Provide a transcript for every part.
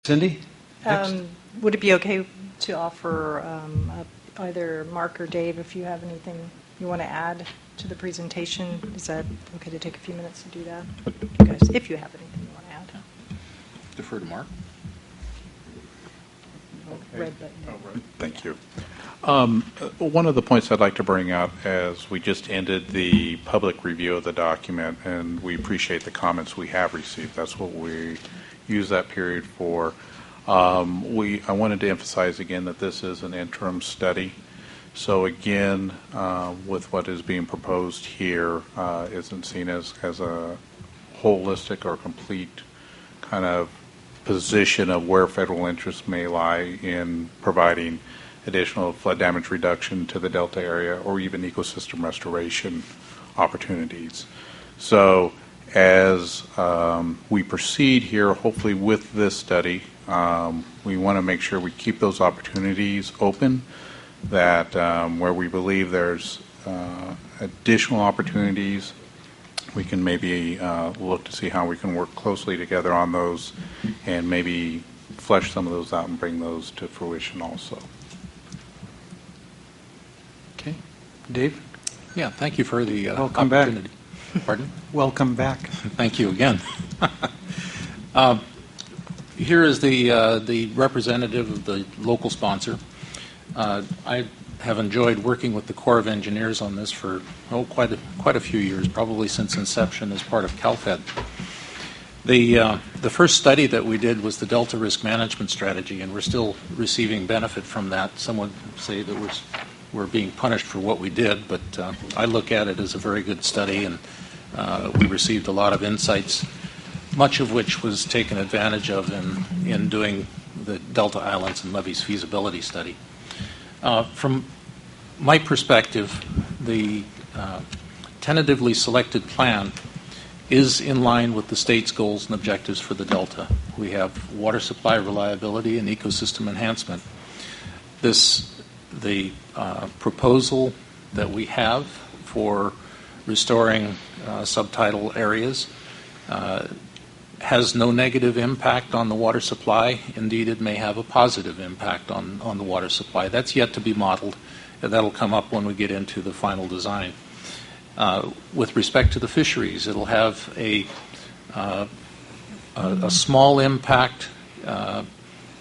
Cindy? Would it be okay to offer either Mark or Dave if you have anything you want to add to the presentation? Is that okay to take a few minutes to do that? You guys, if you have anything you want to add. Defer to Mark. Okay. Red button. Thank you. One of the points I'd like to bring up as we just ended the public review of the document, and we appreciate the comments we have received. That's what we use that period for. I wanted to emphasize again that this is an interim study. So again, with what is being proposed here, isn't seen as a holistic or complete kind of position of where federal interest may lie in providing additional flood damage reduction to the Delta area or even ecosystem restoration opportunities. So as we proceed here, hopefully with this study, we want to make sure we keep those opportunities open, that where we believe there's additional opportunities, we can maybe look to see how we can work closely together on those and maybe flesh some of those out and bring those to fruition also. Okay. Dave? Yeah, thank you for the Welcome opportunity. Back. Pardon? Welcome back. Thank you again. Here is the representative of the local sponsor. I have enjoyed working with the Corps of Engineers on this for quite a few years, probably since inception as part of CalFed. The first study that we did was the Delta Risk Management Strategy, and we're still receiving benefit from that. Some would say that we're being punished for what we did, but I look at it as a very good study, and we received a lot of insights, much of which was taken advantage of in doing the Delta Islands and Levees Feasibility Study. From my perspective, the tentatively selected plan is in line with the state's goals and objectives for the Delta. We have water supply reliability and ecosystem enhancement. The proposal that we have for restoring subtidal areas has no negative impact on the water supply. Indeed, it may have a positive impact on the water supply. That's yet to be modeled. That'll come up when we get into the final design. With respect to the fisheries, it'll have a small impact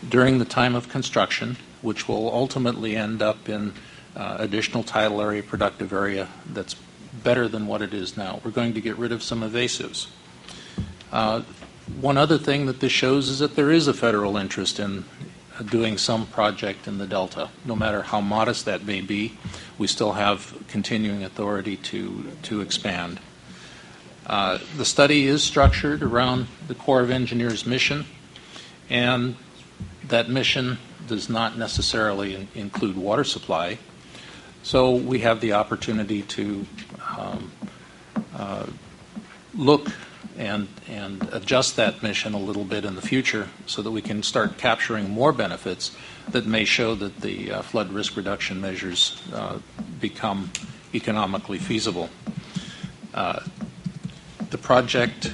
during the time of construction, which will ultimately end up in additional tidal area, productive area that's better than what it is now. We're going to get rid of some invasives. One other thing that this shows is that there is a federal interest in doing some project in the Delta. No matter how modest that may be, we still have continuing authority to expand. The study is structured around the Corps of Engineers mission, and that mission does not necessarily include water supply. So we have the opportunity to look and adjust that mission a little bit in the future so that we can start capturing more benefits that may show that the flood risk reduction measures become economically feasible. The project,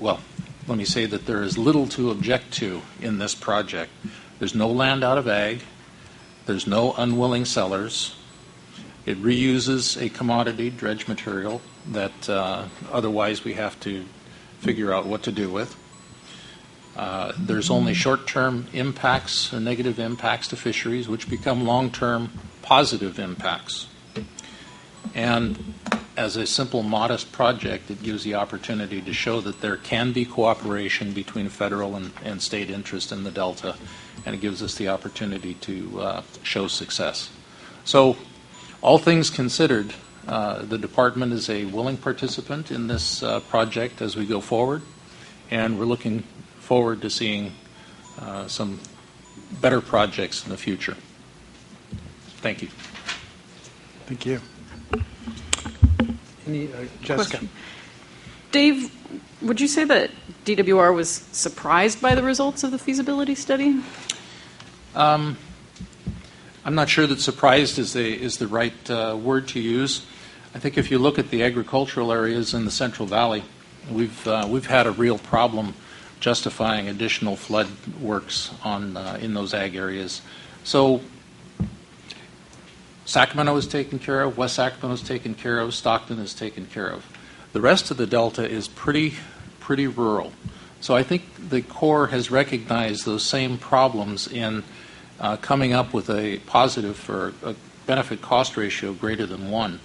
well, let me say that there is little to object to in this project. There's no land out of ag. There's no unwilling sellers. It reuses a commodity dredge material that otherwise we have to figure out what to do with. There's only short-term impacts or negative impacts to fisheries, which become long-term positive impacts. And as a simple, modest project, it gives the opportunity to show that there can be cooperation between federal and state interest in the Delta, and it gives us the opportunity to show success. So, all things considered, the department is a willing participant in this project as we go forward, and we're looking forward to seeing some better projects in the future. Thank you. Thank you. Jessica. Question. Dave, would you say that DWR was surprised by the results of the feasibility study? I'm not sure that surprised is the right word to use. I think if you look at the agricultural areas in the Central Valley, we've had a real problem justifying additional flood works on in those ag areas. So Sacramento is taken care of, West Sacramento is taken care of, Stockton is taken care of. The rest of the Delta is pretty rural. So I think the Corps has recognized those same problems in coming up with a positive or a benefit cost ratio greater than 1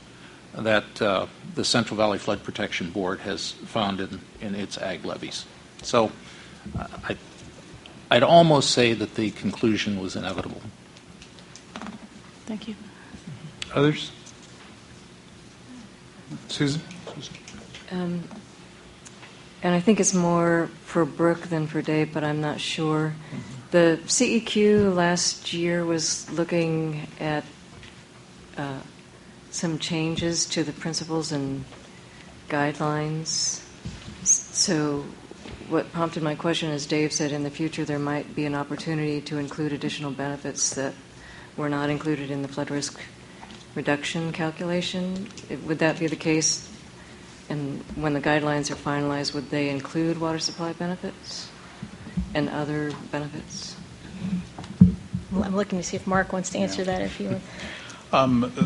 that the Central Valley Flood Protection Board has found in its ag levies. So I'd almost say that the conclusion was inevitable. Thank you. Others? Susan? And I think it's more for Brooke than for Dave, but I'm not sure. The CEQ last year was looking at some changes to the principles and guidelines. So what prompted my question is Dave said in the future there might be an opportunity to include additional benefits that were not included in the flood risk reduction calculation. Would that be the case? And when the guidelines are finalized, would they include water supply benefits and other benefits? Well, I'm looking to see if Mark wants to answer that if you would.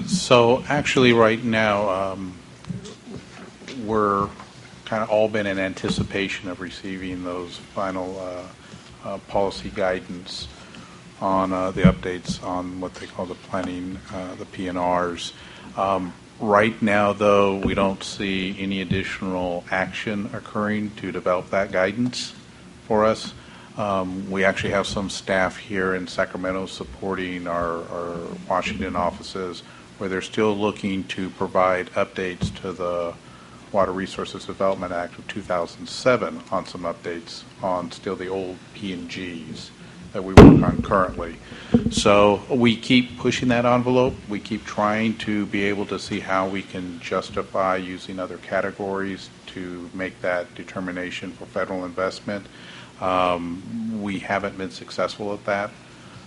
So actually right now we're kind of all been in anticipation of receiving those final policy guidance on the updates on what they call the planning, the PNRs. Right now, though, we don't see any additional action occurring to develop that guidance for us. We actually have some staff here in Sacramento supporting our Washington offices where they're still looking to provide updates to the Water Resources Development Act of 2007 on some updates on still the old P&Gs that we work on currently. So we keep pushing that envelope. We keep trying to be able to see how we can justify using other categories to make that determination for federal investment. We haven't been successful at that,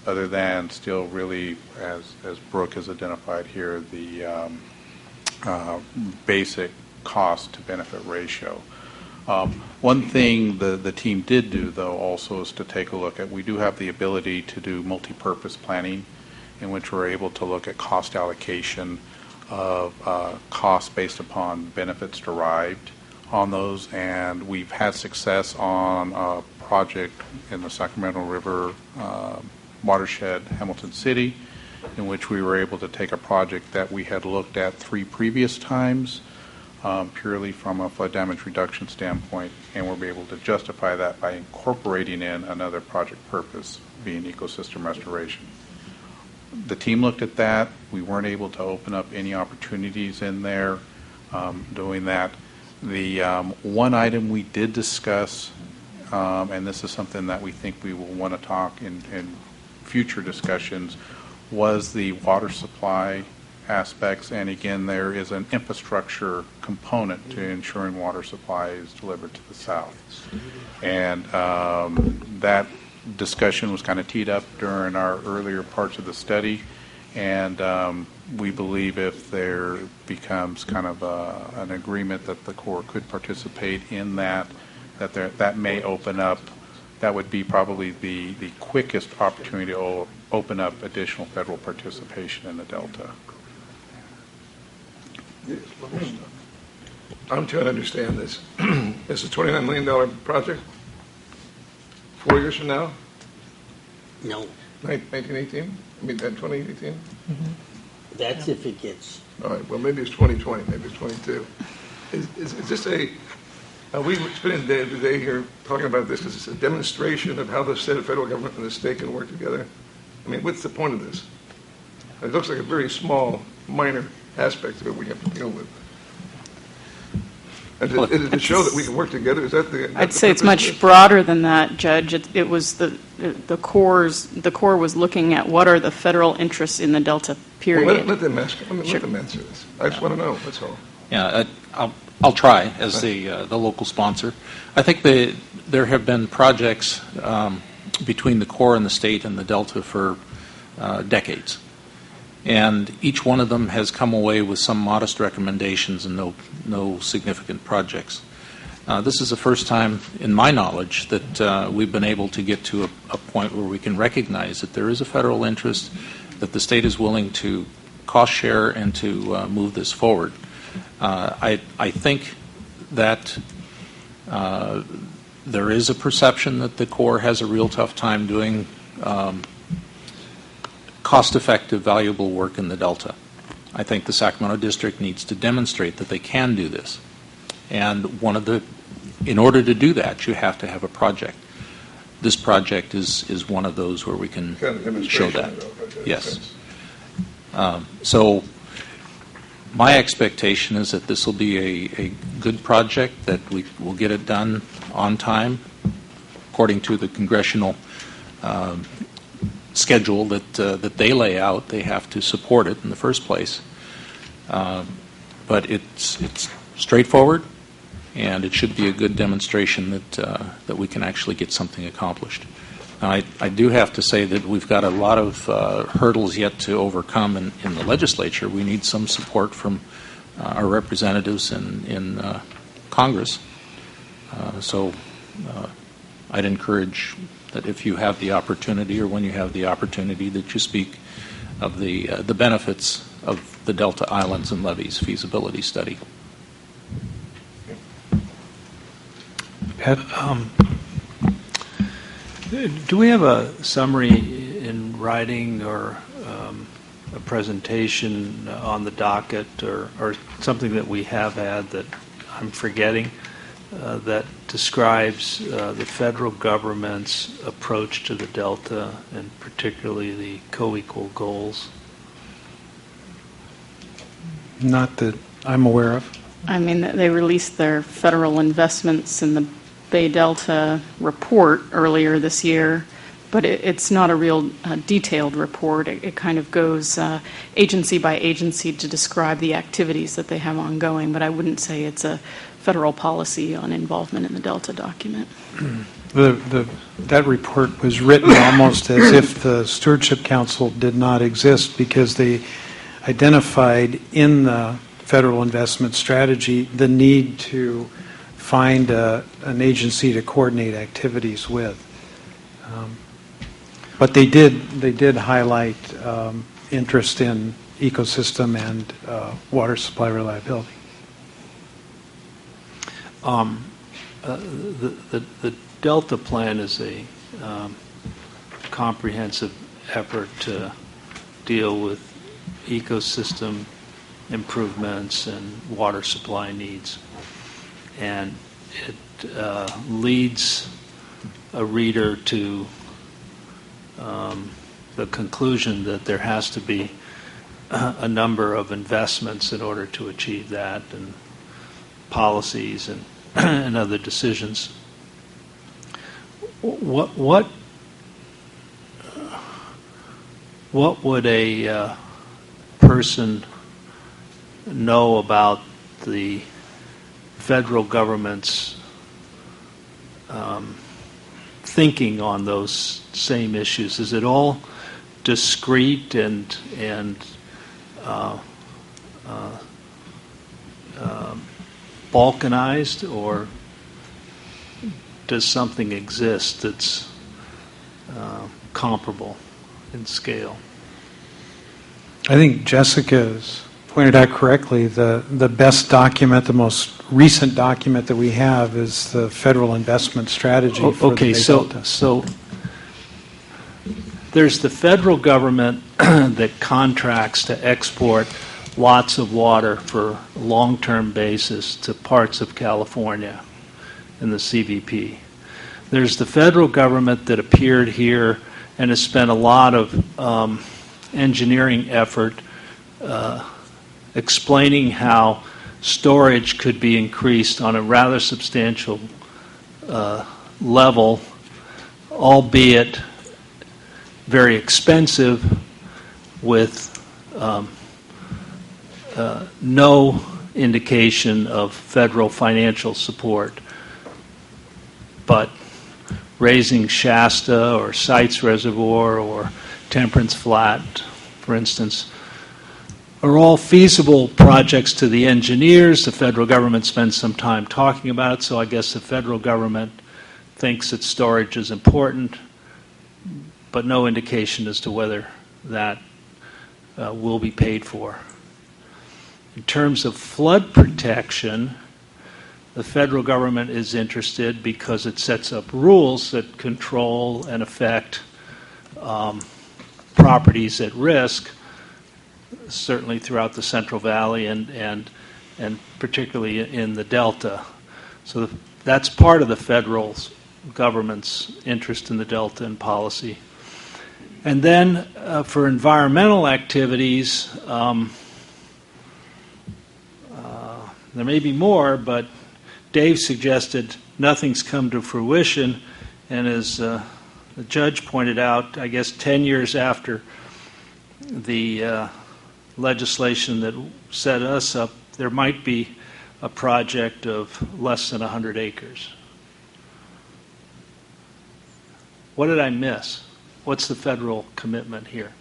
other than still really, as Brooke has identified here, the basic cost to benefit ratio. One thing the team did do, though, also is to take a look at, we do have the ability to do multi-purpose planning in which we're able to look at cost allocation of costs based upon benefits derived on those, and we've had success on a project in the Sacramento River watershed, Hamilton City, in which we were able to take a project that we had looked at 3 previous times purely from a flood damage reduction standpoint, and we'll be able to justify that by incorporating in another project purpose, being ecosystem restoration. The team looked at that. We weren't able to open up any opportunities in there doing that. The one item we did discuss, and this is something that we think we will want to talk in future discussions, was the water supply aspects, and again there is an infrastructure component to ensuring water supply is delivered to the south, and that discussion was kind of teed up during our earlier parts of the study, and we believe if there becomes kind of an agreement that the Corps could participate in that may open up, that would be probably the quickest opportunity to open up additional federal participation in the Delta. I'm trying to understand this. It's a $29 million project? 4 years from now? No, 1918? I mean, 2018? that's if it gets, All right, well, maybe it's 2020, maybe it's 22. Is this are we spending the day here talking about this because it's a demonstration of how the state and federal government and the state can work together? I mean, what's the point of this? It looks like a very small, minor aspect of it we have to deal with. And to show that we can work together, is that the... I'd say it's much broader than that, Judge. It was the Corps was looking at what are the federal interests in the Delta, period. Well, let them answer. Sure. Let them answer this. I just want to know, that's all. Yeah, I'll try as the local sponsor. I think there have been projects between the Corps and the state and the Delta for decades. And each one of them has come away with some modest recommendations and no significant projects. This is the first time, in my knowledge, that we've been able to get to a point where we can recognize that there is a federal interest, that the state is willing to cost share and to move this forward. I think that there is a perception that the Corps has a real tough time doing cost-effective, valuable work in the Delta. I think the Sacramento District needs to demonstrate that they can do this. And in order to do that, you have to have a project. This project is one of those where we can show that. Yes. So my expectation is that this will be a good project, that we will get it done on time, according to the congressional schedule that they lay out. They have to support it in the first place. But it's straightforward, and it should be a good demonstration that we can actually get something accomplished. Now, I do have to say that we've got a lot of hurdles yet to overcome in the legislature. We need some support from our representatives in Congress. So I'd encourage that if you have the opportunity, or when you have the opportunity, that you speak of the benefits of the Delta Islands and Levees Feasibility Study. Pat? Do we have a summary in writing or a presentation on the docket, or something that we have had that I'm forgetting, that describes the federal government's approach to the Delta, and particularly the co-equal goals? Not that I'm aware of. I mean, they released their federal investments in the Bay Delta report earlier this year, but it's not a real detailed report. It kind of goes agency by agency to describe the activities that they have ongoing, but I wouldn't say it's a federal policy on involvement in the Delta document. That report was written almost as if the Stewardship Council did not exist, because they identified in the federal investment strategy the need to find an agency to coordinate activities with. But they did highlight interest in ecosystem and water supply reliability. The Delta Plan is a comprehensive effort to deal with ecosystem improvements and water supply needs. And it leads a reader to the conclusion that there has to be a number of investments in order to achieve that, and policies and other decisions. What would a person know about the federal government's thinking on those same issues? Is it all discrete and balkanized, or does something exist that's comparable in scale? I think Jessica's pointed out correctly, the best document, the most recent document that we have is the federal investment strategy for the Bay Delta. So there's the federal government that contracts to export lots of water for a long-term basis to parts of California in the CVP. There's the federal government that appeared here and has spent a lot of engineering effort explaining how storage could be increased on a rather substantial level, albeit very expensive, with no indication of federal financial support. But raising Shasta or Sites Reservoir or Temperance Flat, for instance, are all feasible projects to the engineers. The federal government spends some time talking about it, so I guess the federal government thinks that storage is important, but no indication as to whether that will be paid for. In terms of flood protection, the federal government is interested because it sets up rules that control and affect properties at risk, certainly throughout the Central Valley and particularly in the Delta. So that's part of the federal government's interest in the Delta and policy. And then for environmental activities, there may be more, but Dave suggested nothing's come to fruition, and as the judge pointed out, I guess 10 years after the legislation that set us up, there might be a project of less than 100 acres. What did I miss? What's the federal commitment here?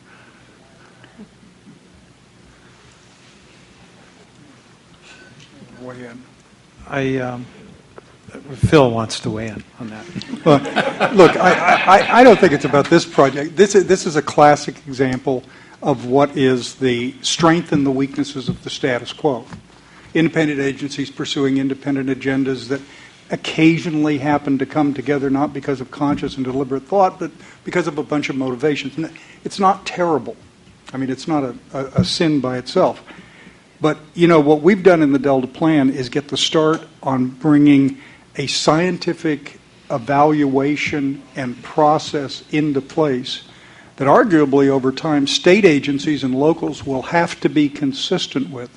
Weigh in. Phil wants to weigh in on that. Well, look, I don't think it's about this project. This is a classic example of what is the strength and the weaknesses of the status quo. Independent agencies pursuing independent agendas that occasionally happen to come together not because of conscious and deliberate thought, but because of a bunch of motivations. And it's not terrible. I mean, it's not a sin by itself. But, you know, what we've done in the Delta Plan is get the start on bringing a scientific evaluation and process into place that arguably over time state agencies and locals will have to be consistent with.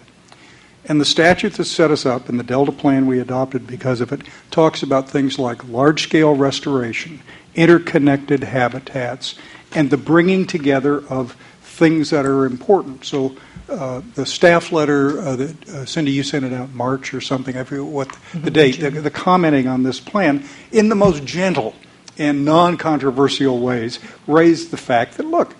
And the statute that set us up, and the Delta Plan we adopted because of it, talks about things like large-scale restoration, interconnected habitats, and the bringing together of things that are important. So the staff letter that Cindy, you sent it out in March or something, I forget what the date, the commenting on this plan in the most gentle and non-controversial ways raised the fact that, look,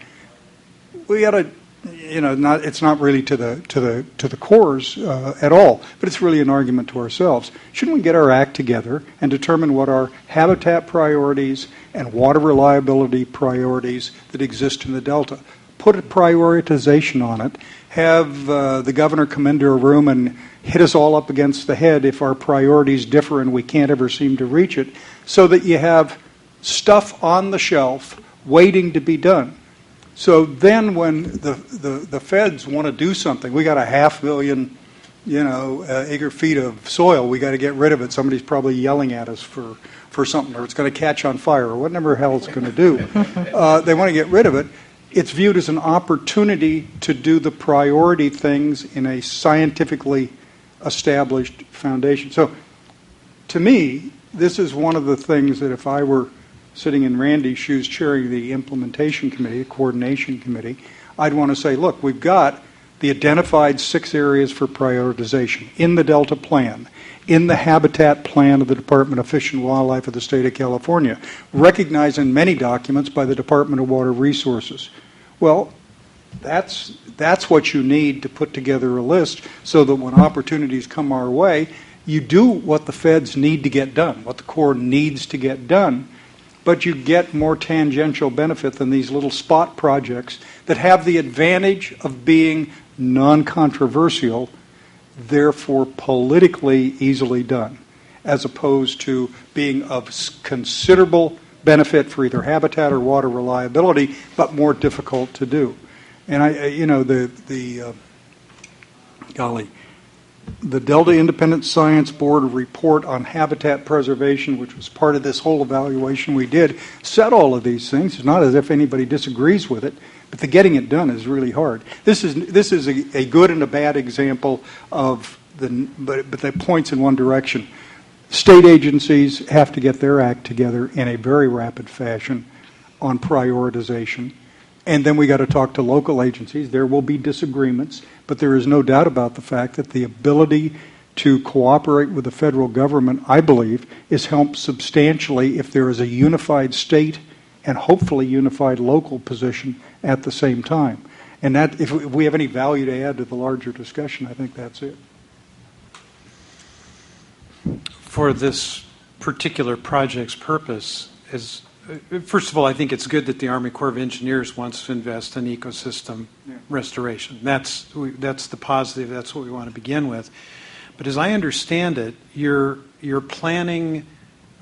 we got to, you know, it's not really to the cores at all, but it's really an argument to ourselves. Shouldn't we get our act together and determine what our habitat priorities and water reliability priorities that exist in the Delta? Put a prioritization on it. Have the governor come into a room and hit us all up against the head if our priorities differ and we can't ever seem to reach it, so that you have stuff on the shelf waiting to be done. So then when the feds want to do something, we got a 500,000, acre feet of soil, we got to get rid of it. Somebody's probably yelling at us for something, or it's going to catch on fire, or whatever the hell it's going to do. They want to get rid of it. It's viewed as an opportunity to do the priority things in a scientifically established foundation. So, to me, this is one of the things that if I were sitting in Randy's shoes chairing the implementation committee, the coordination committee, I'd want to say, look, we've got the identified 6 areas for prioritization in the Delta Plan, in the Habitat Plan of the Department of Fish and Wildlife of the State of California, recognized in many documents by the Department of Water Resources. Well, that's what you need to put together a list so that when opportunities come our way, you do what the feds need to get done, what the Corps needs to get done, but you get more tangential benefit than these little spot projects that have the advantage of being non-controversial, therefore politically easily done, as opposed to being of considerable benefit for either habitat or water reliability, but more difficult to do. And the Delta Independent Science Board report on habitat preservation, which was part of this whole evaluation we did, said all of these things. It's not as if anybody disagrees with it, but the getting it done is really hard. This is a good and a bad example of but that points in one direction. State agencies have to get their act together in a very rapid fashion on prioritization. And then we got to talk to local agencies. There will be disagreements, but there is no doubt about the fact that the ability to cooperate with the federal government, I believe, is helped substantially if there is a unified state and hopefully unified local position at the same time. And that, if we have any value to add to the larger discussion, I think that's it. For this particular project's purpose, first of all, I think it's good that the Army Corps of Engineers wants to invest in ecosystem restoration. That's the positive. That's what we want to begin with. But as I understand it, your planning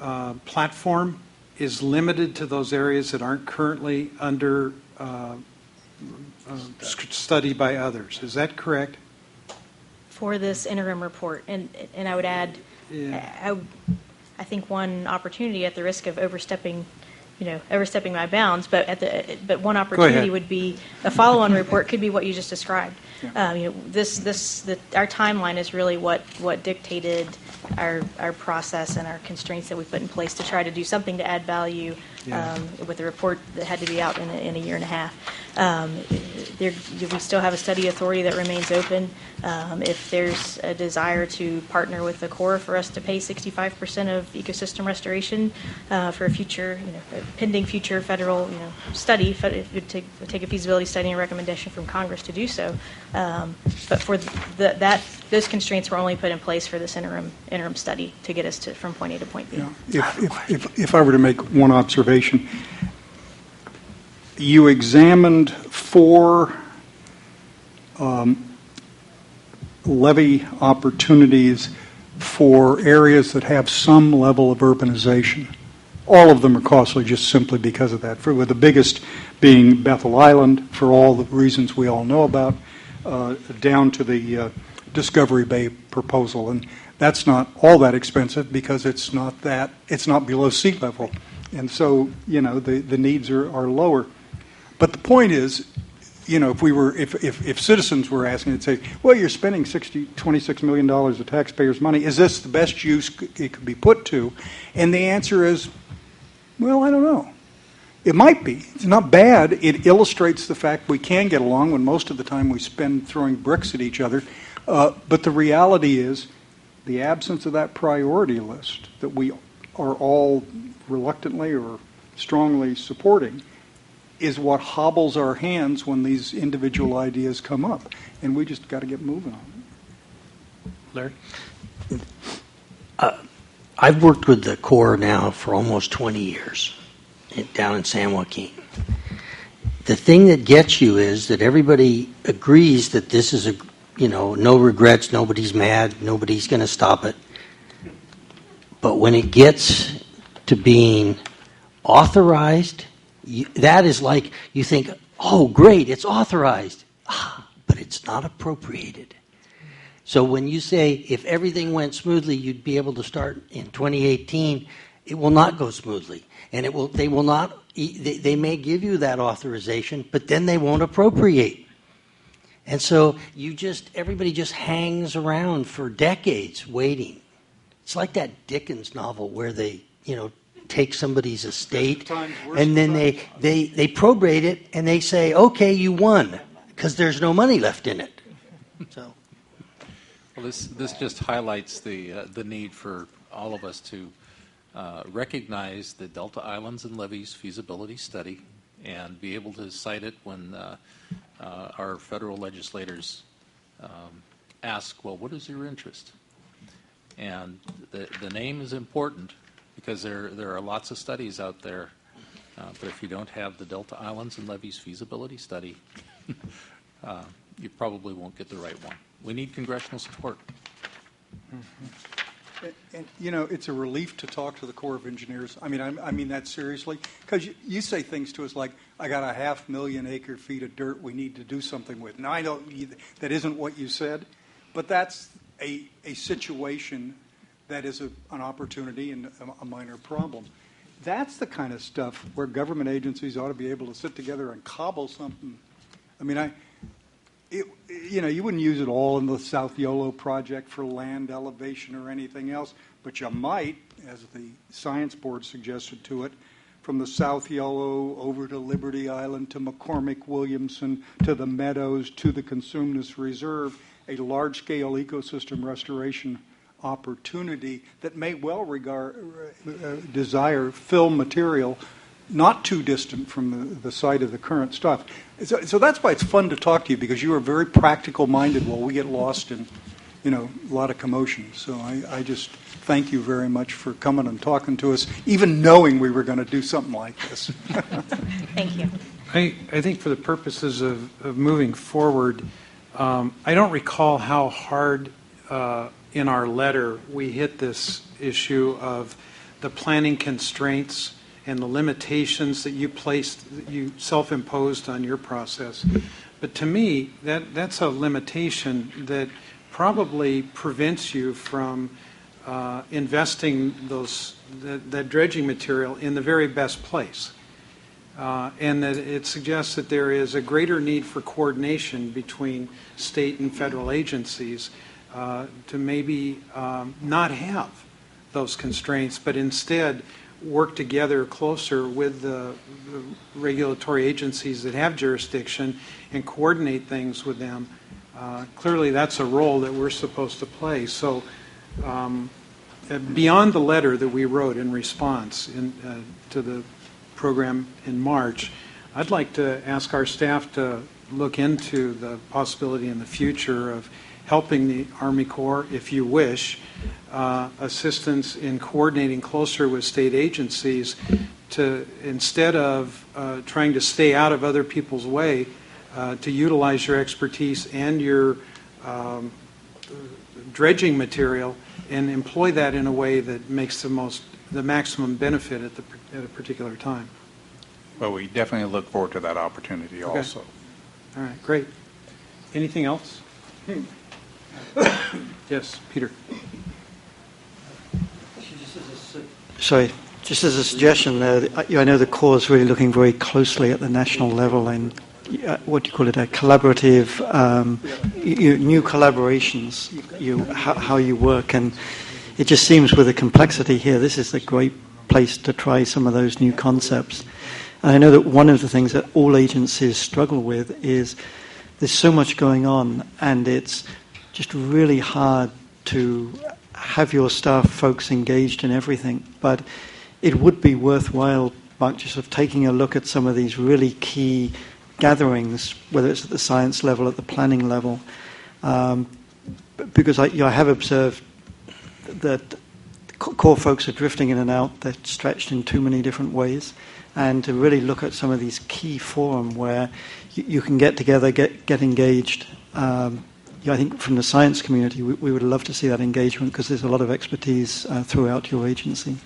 platform is limited to those areas that aren't currently under study by others. Is that correct? For this interim report. And I would add, I think one opportunity, at the risk of overstepping my bounds, but one opportunity would be a follow-on report could be what you just described. Yeah. Our timeline is really what dictated our process and our constraints that we put in place to try to do something to add value with a report that had to be out in a year and a half. We still have a study authority that remains open. If there's a desire to partner with the Corps for us to pay 65% of ecosystem restoration for a future, pending future federal, study, it would take a feasibility study and recommendation from Congress to do so. But for those constraints were only put in place for this interim study to get us from point A to point B. Yeah. If I were to make one observation, you examined 4 levy opportunities for areas that have some level of urbanization. All of them are costly just simply because of that. With the biggest being Bethel Island, for all the reasons we all know about, down to the Discovery Bay proposal, and that's not all that expensive because it's not below sea level, and so the needs are lower. But the point is, if citizens were asking, they'd say, well, you're spending $26 million of taxpayers' money. Is this the best use it could be put to? And the answer is, well, I don't know. It might be. It's not bad. It illustrates the fact we can get along when most of the time we spend throwing bricks at each other. But the reality is the absence of that priority list that we are all reluctantly or strongly supporting is what hobbles our hands when these individual ideas come up. And we just got to get moving on it. Larry? I've worked with the Corps now for almost 20 years down in San Joaquin. The thing that gets you is that everybody agrees that this is no regrets, nobody's mad, nobody's going to stop it. But when it gets to being authorized, that is like you think, oh, great, it's authorized. But it's not appropriated. So when you say if everything went smoothly, you'd be able to start in 2018, it will not go smoothly. And they may give you that authorization, but then they won't appropriate. And so everybody just hangs around for decades waiting. It's like that Dickens novel where they, take somebody's estate and then they probate it and they say, okay, you won, because there's no money left in it. So, well, this just highlights the need for all of us to recognize the Delta Islands and Levees feasibility study and be able to cite it when our federal legislators ask, well, what is your interest? And the name is important because there are lots of studies out there, but if you don't have the Delta Islands and Levees feasibility study, you probably won't get the right one. We need congressional support. And it's a relief to talk to the Corps of Engineers. I mean that seriously, because you say things to us like, I got 500,000 acre feet of dirt we need to do something with. Now, I know that isn't what you said, but that's a situation that is an opportunity and a minor problem. That's the kind of stuff where government agencies ought to be able to sit together and cobble something. I mean, you wouldn't use it all in the South Yolo project for land elevation or anything else, but you might, as the Science Board suggested to it, from the South Yolo over to Liberty Island to McCormick Williamson to the Meadows to the Consumnes Reserve, a large-scale ecosystem restoration opportunity that may well desire fill material, not too distant from the site of the current stuff. So that's why it's fun to talk to you, because you are very practical minded while we get lost in, a lot of commotion. So I just thank you very much for coming and talking to us, even knowing we were going to do something like this. Thank you. I think for the purposes of moving forward, I don't recall how hard in our letter we hit this issue of the planning constraints and the limitations that you self-imposed on your process. But to me, that's a limitation that probably prevents you from investing that dredging material in the very best place. And that it suggests that there is a greater need for coordination between state and federal agencies to maybe not have those constraints, but instead work together closer with the regulatory agencies that have jurisdiction and coordinate things with them. Clearly, that's a role that we're supposed to play. So beyond the letter that we wrote in response to the program in March, I'd like to ask our staff to look into the possibility in the future of helping the Army Corps, if you wish, assistance in coordinating closer with state agencies to, instead of trying to stay out of other people's way, to utilize your expertise and your dredging material and employ that in a way that makes the maximum benefit at a particular time. Well, we definitely look forward to that opportunity also. All right, great. Anything else? Yes, Peter. Just as a suggestion there, I know the Corps is really looking very closely at the national level and what do you call it, a collaborative, new collaborations, how you work. And it just seems with the complexity here, this is a great place to try some of those new concepts. And I know that one of the things that all agencies struggle with is there's so much going on, and it's just really hard to have your staff folks engaged in everything. But it would be worthwhile, Mark, just sort of taking a look at some of these really key gatherings, whether it's at the science level, at the planning level, because I have observed that Corps folks are drifting in and out. They're stretched in too many different ways. And to really look at some of these key forum where you can get together, get engaged. I think from the science community, we would love to see that engagement because there's a lot of expertise throughout your agency.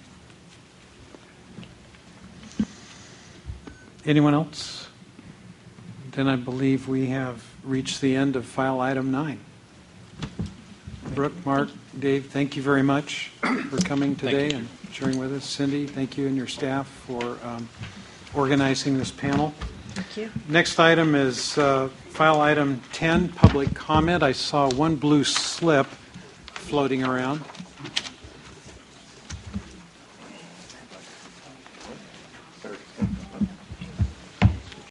Anyone else? Then I believe we have reached the end of file item 9. Brooke, Mark, Dave, thank you very much for coming today and sharing with us. Cindy, thank you and your staff for organizing this panel. Thank you. Next item is file item 10, public comment. I saw one blue slip floating around.